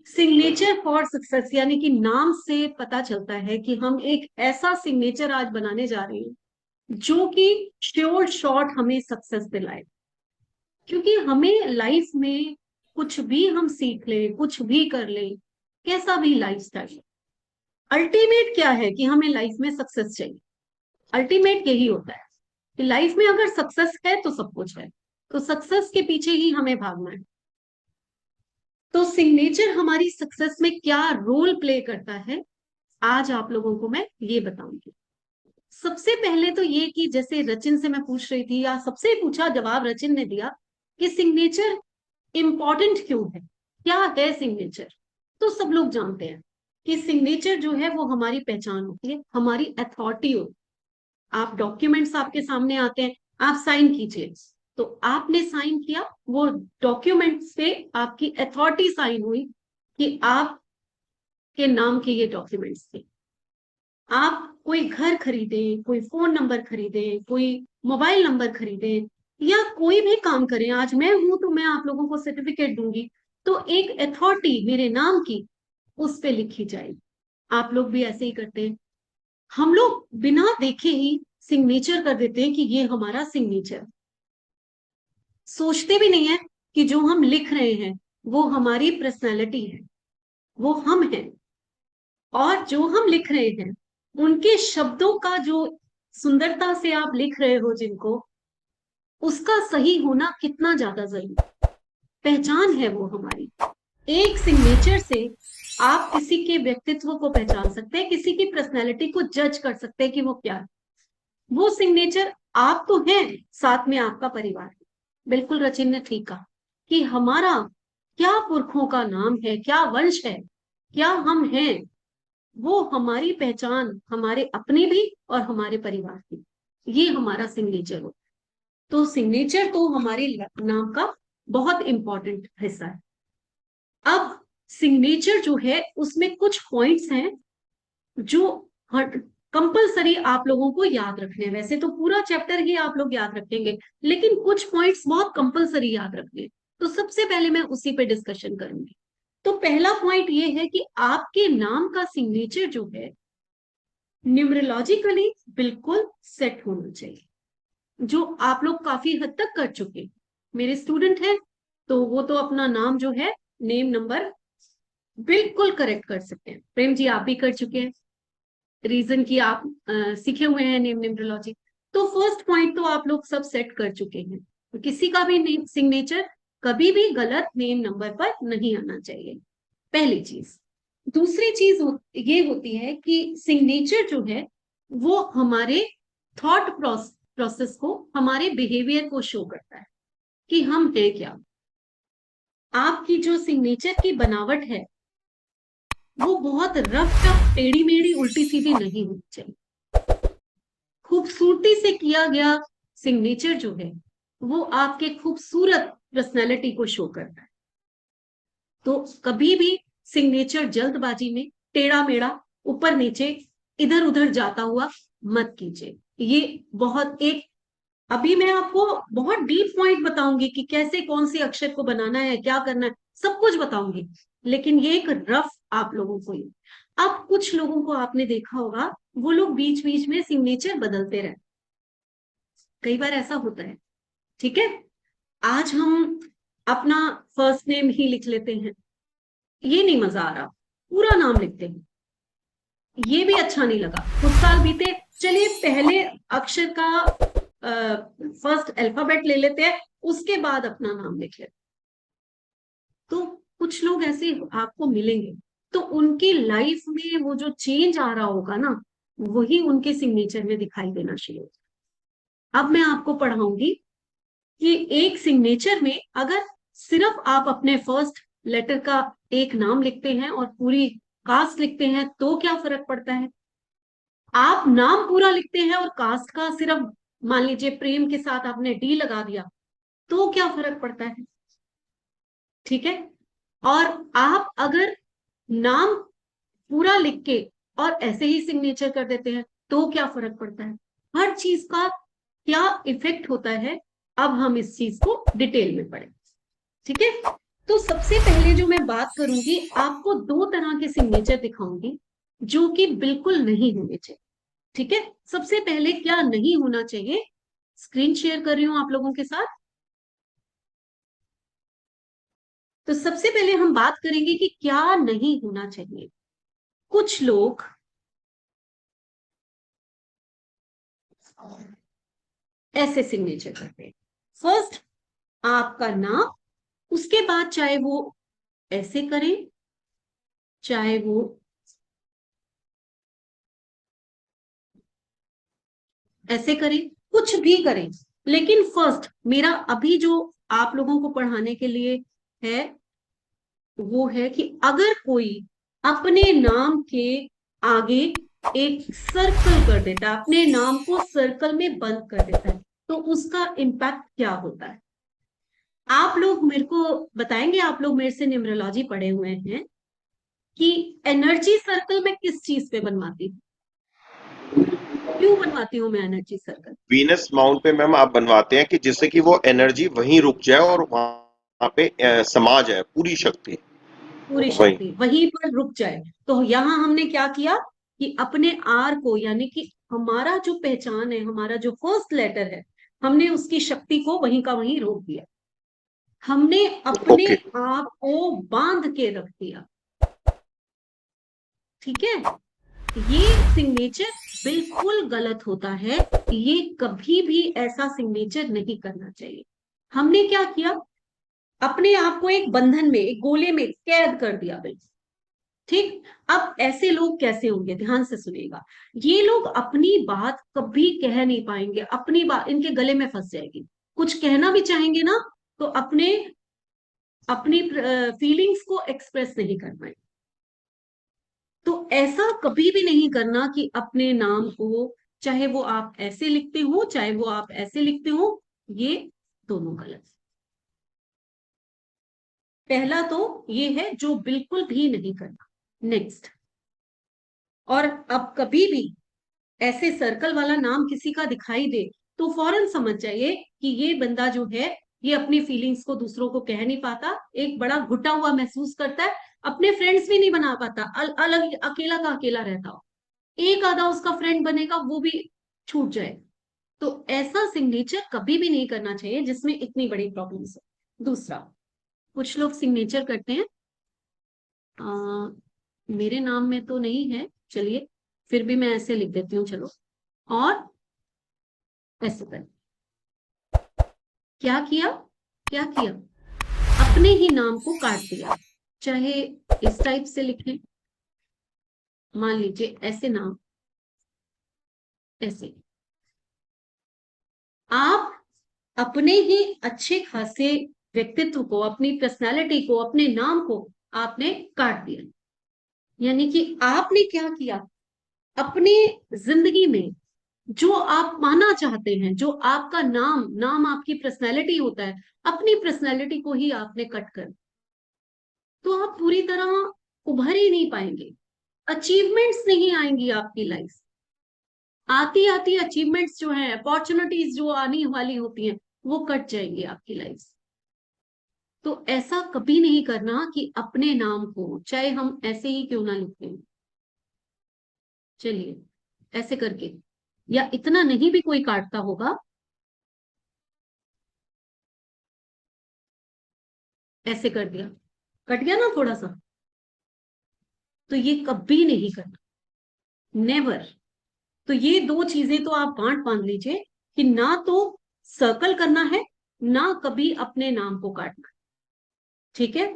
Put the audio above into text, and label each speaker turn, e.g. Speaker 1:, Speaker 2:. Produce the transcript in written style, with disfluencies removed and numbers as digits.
Speaker 1: Signature for success, यानी कि नाम से पता चलता है कि हम एक ऐसा सिग्नेचर आज बनाने जा रहे हैं जो कि श्योर शॉर्ट हमें सक्सेस दिलाए। क्योंकि हमें लाइफ में कुछ भी हम सीख लें, कुछ भी कर लें, कैसा भी लाइफस्टाइल, अल्टीमेट क्या है कि हमें लाइफ में सक्सेस चाहिए। अल्टीमेट यही होता है कि लाइफ में अगर सक्सेस है तो सब कुछ है, तो सक्सेस के पीछे ही हमें भागना है। तो सिग्नेचर हमारी सक्सेस में क्या रोल प्ले करता है, आज आप लोगों को मैं ये बताऊंगी। सबसे पहले तो ये कि जैसे रचिन से मैं पूछ रही थी, या सबसे पूछा, जवाब रचिन ने दिया कि सिग्नेचर इंपॉर्टेंट क्यों है, क्या है सिग्नेचर। तो सब लोग जानते हैं कि सिग्नेचर जो है वो हमारी पहचान होती है, हमारी अथॉरिटी होती है। आप डॉक्यूमेंट्स आपके सामने आते हैं, आप साइन कीजिए, तो आपने साइन किया, वो डॉक्यूमेंट्स पे आपकी अथॉरिटी साइन हुई कि आपके नाम के ये डॉक्यूमेंट्स थे। आप कोई घर खरीदें, कोई फोन नंबर खरीदें, कोई मोबाइल नंबर खरीदें, या कोई भी काम करें, आज मैं हूं तो मैं आप लोगों को सर्टिफिकेट दूंगी, तो एक अथॉरिटी मेरे नाम की उस पे लिखी जाएगी। आप लोग भी ऐसे ही करते हैं। हम लोग बिना देखे ही सिग्नेचर कर देते हैं कि ये हमारा सिग्नेचर। सोचते भी नहीं है कि जो हम लिख रहे हैं वो हमारी पर्सनैलिटी है, वो हम हैं। और जो हम लिख रहे हैं उनके शब्दों का जो सुंदरता से आप लिख रहे हो जिनको, उसका सही होना कितना ज्यादा जरूरी, पहचान है वो हमारी। एक सिग्नेचर से आप किसी के व्यक्तित्व को पहचान सकते हैं, किसी की पर्सनैलिटी को जज कर सकते हैं कि वो क्या है। वो सिग्नेचर आप तो हैं, साथ में आपका परिवार है। बिल्कुल रचिन ने ठीक कहा कि हमारा क्या पुरखों का नाम है, क्या वंश है, क्या हम हैं, वो हमारी पहचान, हमारे अपने भी और हमारे परिवार की, ये हमारा सिग्नेचर हो। तो सिग्नेचर तो हमारे नाम का बहुत इंपॉर्टेंट हिस्सा है। अब सिग्नेचर जो है उसमें कुछ पॉइंट्स हैं जो कंपलसरी आप लोगों को याद रखने हैं। वैसे तो पूरा चैप्टर ही आप लोग याद रखेंगे, लेकिन कुछ पॉइंट्स बहुत कंपलसरी याद रखने हैं। तो सबसे पहले मैं उसी पे डिस्कशन करूंगी। तो पहला पॉइंट ये है कि आपके नाम का सिग्नेचर जो है न्यूमरोलॉजिकली बिल्कुल सेट होना चाहिए, जो आप लोग काफी हद तक कर चुके। मेरे स्टूडेंट हैं तो वो तो अपना नाम जो है, नेम नंबर बिल्कुल करेक्ट कर सकते हैं। प्रेम जी आप भी कर चुके हैं, रीजन की आप सीखे हुए हैं नेम न्यूमरोलॉजी। तो फर्स्ट पॉइंट तो आप लोग सब सेट कर चुके हैं, तो किसी का भी नेम सिग्नेचर कभी भी गलत नेम नंबर पर नहीं आना चाहिए, पहली चीज। दूसरी चीज ये होती है कि सिग्नेचर जो है वो हमारे थॉट प्रोसेस को, हमारे बिहेवियर को शो करता है कि हम है क्या। आपकी जो सिग्नेचर की बनावट है वो बहुत रफ टफ टेढ़ी मेढ़ी उल्टी सीधी नहीं होनी चाहिए। खूबसूरती से किया गया सिग्नेचर जो है वो आपके खूबसूरत पर्सनैलिटी को शो करता है। तो कभी भी सिग्नेचर जल्दबाजी में टेढ़ा मेढ़ा, ऊपर नीचे, इधर उधर जाता हुआ मत कीजिए। ये बहुत एक, अभी मैं आपको बहुत डीप पॉइंट बताऊंगी कि कैसे कौन से अक्षर को बनाना है, क्या करना है, सब कुछ बताऊंगी। लेकिन ये एक रफ आप लोगों को ही। अब कुछ लोगों को आपने देखा होगा, वो लोग बीच बीच में सिग्नेचर बदलते रहते, कई बार ऐसा होता है। ठीक है, आज हम अपना फर्स्ट नेम ही लिख लेते हैं, ये नहीं मजा आ रहा, पूरा नाम लिखते हैं, ये भी अच्छा नहीं लगा। कुछ साल बीते, चलिए पहले अक्षर का फर्स्ट अल्फाबेट ले लेते हैं, उसके बाद अपना नाम लिख लेते हैं। तो कुछ लोग ऐसे आपको मिलेंगे, तो उनकी लाइफ में वो जो चेंज आ रहा होगा ना, वही उनके सिग्नेचर में दिखाई देना शुरू होगा। अब मैं आपको पढ़ाऊंगी कि एक सिग्नेचर में अगर सिर्फ आप अपने फर्स्ट लेटर का एक नाम लिखते हैं और पूरी कास्ट लिखते हैं तो क्या फर्क पड़ता है। आप नाम पूरा लिखते हैं और कास्ट का सिर्फ, मान लीजिए प्रेम के साथ आपने डी लगा दिया, तो क्या फर्क पड़ता है। ठीक है, और आप अगर नाम पूरा लिख के और ऐसे ही सिग्नेचर कर देते हैं तो क्या फर्क पड़ता है। हर चीज का क्या इफेक्ट होता है, अब हम इस चीज को डिटेल में पढ़ें। ठीक है, तो सबसे पहले जो मैं बात करूंगी, आपको दो तरह के सिग्नेचर दिखाऊंगी जो कि बिल्कुल नहीं होने चाहिए। ठीक है, सबसे पहले क्या नहीं होना चाहिए, स्क्रीन शेयर कर रही हूं आप लोगों के साथ। तो सबसे पहले हम बात करेंगे कि क्या नहीं होना चाहिए। कुछ लोग ऐसे सिग्नेचर करते हैं, फर्स्ट आपका नाम, उसके बाद चाहे वो ऐसे करें, चाहे वो ऐसे करें, कुछ भी करें, लेकिन फर्स्ट मेरा अभी जो आप लोगों को पढ़ाने के लिए है वो है कि अगर कोई अपने नाम के आगे एक सर्कल कर देता है, अपने नाम को सर्कल में बंद कर देता है, तो उसका इम्पैक्ट क्या होता है। आप लोग मेरे को बताएंगे, आप लोग मेरे से न्यूमरोलॉजी पढ़े हुए हैं, कि एनर्जी सर्कल मैं किस चीज पे बनवाती हूँ, क्यों बनवाती हूँ मैं एनर्जी सर्कल।
Speaker 2: वीनस माउंट पे मैम आप बनवाते हैं कि जिससे कि वो एनर्जी वहीं रुक जाए और वहां पे समा जाए पूरी शक्ति
Speaker 1: पूरी
Speaker 2: वहीं।
Speaker 1: शक्ति वहीं पर रुक जाए। तो यहां हमने क्या किया कि अपने आर को, यानी कि हमारा जो पहचान है, हमारा जो फर्स्ट लेटर है, हमने उसकी शक्ति को वहीं का वहीं रोक दिया, हमने अपने
Speaker 2: ओके।
Speaker 1: आप को बांध के रख दिया। ठीक है, ये सिग्नेचर बिल्कुल गलत होता है, ये कभी भी ऐसा सिग्नेचर नहीं करना चाहिए। हमने क्या किया, अपने आप को एक बंधन में, एक गोले में कैद कर दिया बिल्कुल। ठीक, अब ऐसे लोग कैसे होंगे, ध्यान से सुनिएगा। ये लोग अपनी बात कभी कह नहीं पाएंगे, अपनी बात इनके गले में फंस जाएगी। कुछ कहना भी चाहेंगे ना, तो अपने अपनी फीलिंग्स को एक्सप्रेस नहीं कर पाएंगे। तो ऐसा कभी भी नहीं करना कि अपने नाम को, चाहे वो आप ऐसे लिखते हो चाहे वो आप ऐसे लिखते हो, ये दोनों गलत। पहला तो ये है जो बिल्कुल भी नहीं करना। नेक्स्ट, और अब कभी भी ऐसे सर्कल वाला नाम किसी का दिखाई दे तो फौरन समझ जाइए कि ये बंदा जो है, ये अपनी फीलिंग्स को दूसरों को कह नहीं पाता, एक बड़ा घुटा हुआ महसूस करता है, अपने फ्रेंड्स भी नहीं बना पाता, अलग अकेला का अकेला रहता हो, एक आधा उसका फ्रेंड बनेगा वो भी छूट जाए। तो ऐसा सिग्नेचर कभी भी नहीं करना चाहिए जिसमें इतनी बड़ी प्रॉब्लम्स हो। दूसरा, कुछ लोग सिग्नेचर करते हैं, मेरे नाम में तो नहीं है, चलिए फिर भी मैं ऐसे लिख देती हूँ, चलो, और ऐसे कर, क्या किया, क्या किया, अपने ही नाम को काट दिया। चाहे इस टाइप से लिखें, मान लीजिए ऐसे नाम, ऐसे आप अपने ही अच्छे खासे व्यक्तित्व को, अपनी पर्सनालिटी को, अपने नाम को आपने काट दिया। यानी कि आपने क्या किया, अपनी जिंदगी में जो आप पाना चाहते हैं, जो आपका नाम नाम आपकी पर्सनैलिटी होता है, अपनी पर्सनैलिटी को ही आपने कट कर, तो आप पूरी तरह उभर ही नहीं पाएंगे, अचीवमेंट्स नहीं आएंगी आपकी लाइफ। आती आती अचीवमेंट्स जो है, अपॉर्चुनिटीज जो आने वाली होती हैं, वो कट जाएंगी आपकी लाइफ से। तो ऐसा कभी नहीं करना कि अपने नाम को, चाहे हम ऐसे ही क्यों ना लिखें, चलिए ऐसे करके, या इतना नहीं भी कोई काटता होगा, ऐसे कर दिया, कट गया ना थोड़ा सा, तो ये कभी नहीं करना, नेवर। तो ये दो चीजें तो आप गांठ बांध लीजिए कि ना तो सर्कल करना है, ना कभी अपने नाम को काटना। ठीक है,